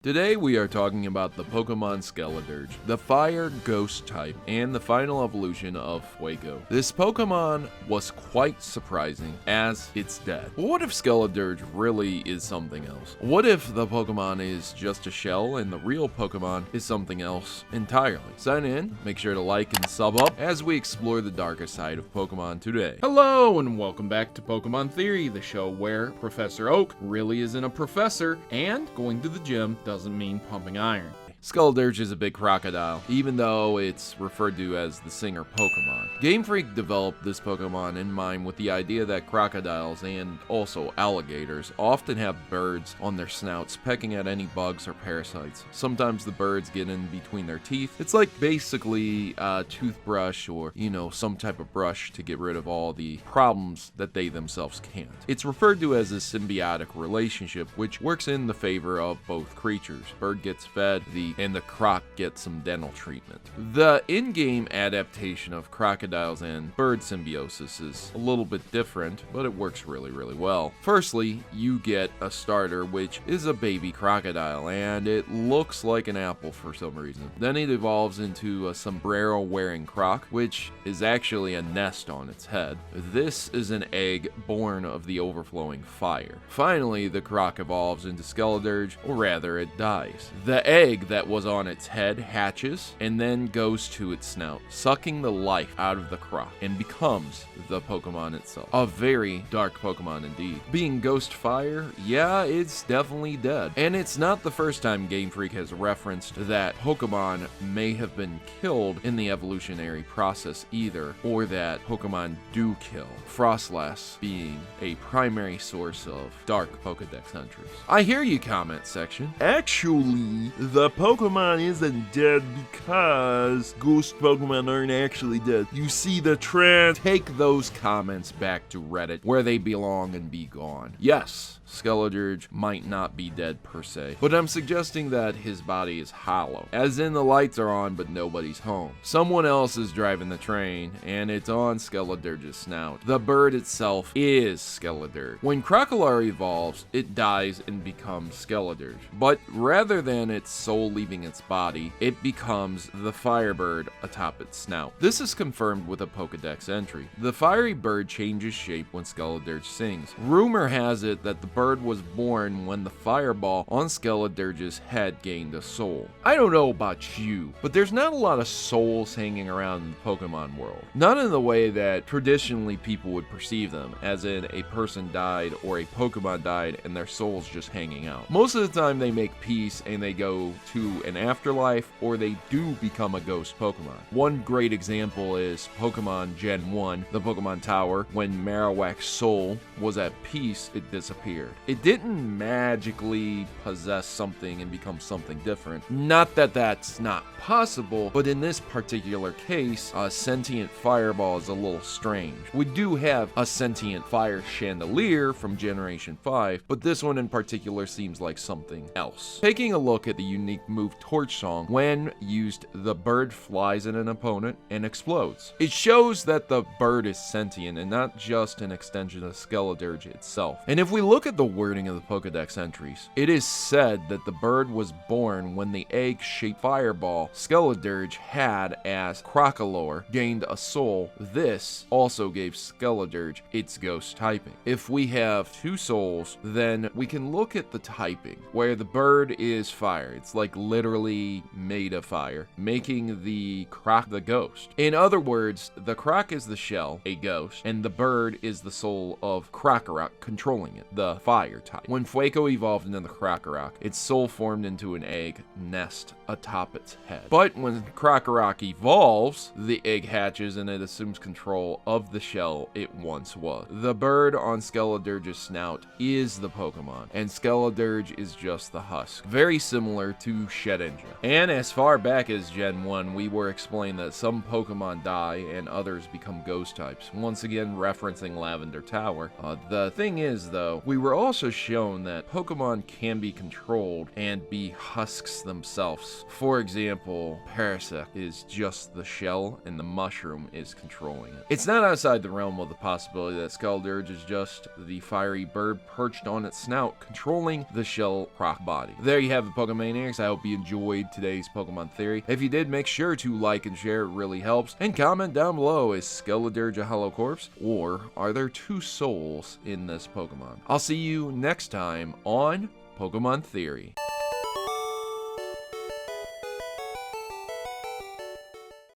Today we are talking about the Pokemon Skeledirge, the fire ghost type, and the final evolution of Fuecco. This Pokemon was quite surprising as it's dead. But what if Skeledirge really is something else? What if the Pokemon is just a shell and the real Pokemon is something else entirely? Sign in, make sure to like and sub up as we explore the darker side of Pokemon today. Hello and welcome back to Pokemon Theory, the show where Professor Oak really isn't a professor and going to the gym doesn't mean pumping iron. Skeledirge is a big crocodile, even though it's referred to as the singer Pokemon. Game Freak developed this Pokemon in mind with the idea that crocodiles and also alligators often have birds on their snouts pecking at any bugs or parasites. Sometimes the birds get in between their teeth. It's like basically a toothbrush or, some type of brush to get rid of all the problems that they themselves can't. It's referred to as a symbiotic relationship, which works in the favor of both creatures. Bird gets fed, and the croc gets some dental treatment. The in-game adaptation of crocodiles and bird symbiosis is a little bit different, but it works really well. Firstly, you get a starter, which is a baby crocodile, and it looks like an apple for some reason. Then it evolves into a sombrero-wearing croc, which is actually a nest on its head. This is an egg born of the overflowing fire. Finally, the croc evolves into Skeledirge, or rather, it dies. The egg that was on its head hatches and then goes to its snout, sucking the life out of the croc and becomes the Pokemon itself. A very dark Pokemon indeed. Being Ghost Fire, yeah, it's definitely dead. And it's not the first time Game Freak has referenced that Pokemon may have been killed in the evolutionary process either, or that Pokemon do kill. Frostlass being a primary source of dark Pokedex entries. I hear you, comment section. Actually, the Pokemon isn't dead because ghost Pokemon aren't actually dead. You see the trend. Take those comments back to Reddit where they belong and be gone. Yes, Skeledirge might not be dead per se, but I'm suggesting that his body is hollow, as in the lights are on but nobody's home. Someone else is driving the train, and it's on Skeledirge's snout. The bird itself is Skeledirge. When Crocodile evolves, it dies and becomes Skeledirge, but rather than its soul leaving its body, it becomes the firebird atop its snout. This is confirmed with a Pokedex entry. The fiery bird changes shape when Skeledirge sings. Rumor has it that the bird was born when the fireball on Skeledirge's head gained a soul. I don't know about you, but there's not a lot of souls hanging around in the Pokemon world. Not in the way that traditionally people would perceive them, as in a person died or a Pokemon died and their soul's just hanging out. Most of the time they make peace and they go to an afterlife, or they do become a ghost Pokemon. One great example is Pokemon Gen 1, the Pokemon Tower. When Marowak's soul was at peace, it disappeared. It didn't magically possess something and become something different. Not that that's not possible, but in this particular case, a sentient fireball is a little strange. We do have a sentient fire chandelier from Generation 5, but this one in particular seems like something else. Taking a look at the unique move Torch Song, when used, the bird flies at an opponent and explodes. It shows that the bird is sentient and not just an extension of Skeledirge itself. And if we look at the wording of the Pokedex entries, it is said that the bird was born when the egg-shaped fireball Skeledirge had as Crocalor gained a soul. This also gave Skeledirge its ghost typing. If we have two souls, then we can look at the typing, where the bird is fire. It's like literally made of fire, making the croc the ghost. In other words, the croc is the shell, a ghost, and the bird is the soul of Krokorok controlling it, the fire type. When Fuecco evolved into the Krokorok, its soul formed into an egg nest atop its head. But when Krokorok evolves, the egg hatches and it assumes control of the shell it once was. The bird on Skeledirge's snout is the Pokemon, and Skeledirge is just the husk. Very similar to Shedinja. And as far back as Gen 1, we were explained that some Pokemon die and others become ghost types, once again referencing Lavender Tower. The thing is, though, we were also shown that Pokemon can be controlled and be husks themselves. For example, Parasect is just the shell and the mushroom is controlling it. It's not outside the realm of the possibility that Skeledirge is just the fiery bird perched on its snout, controlling the shell rock body. There you have it, Pokemaniacs. I hope you enjoyed today's Pokemon Theory. If you did, make sure to like and share, it really helps. And comment down below, is Skeledirge a hollow corpse, or are there two souls in this Pokemon? I'll see you next time on Pokemon Theory.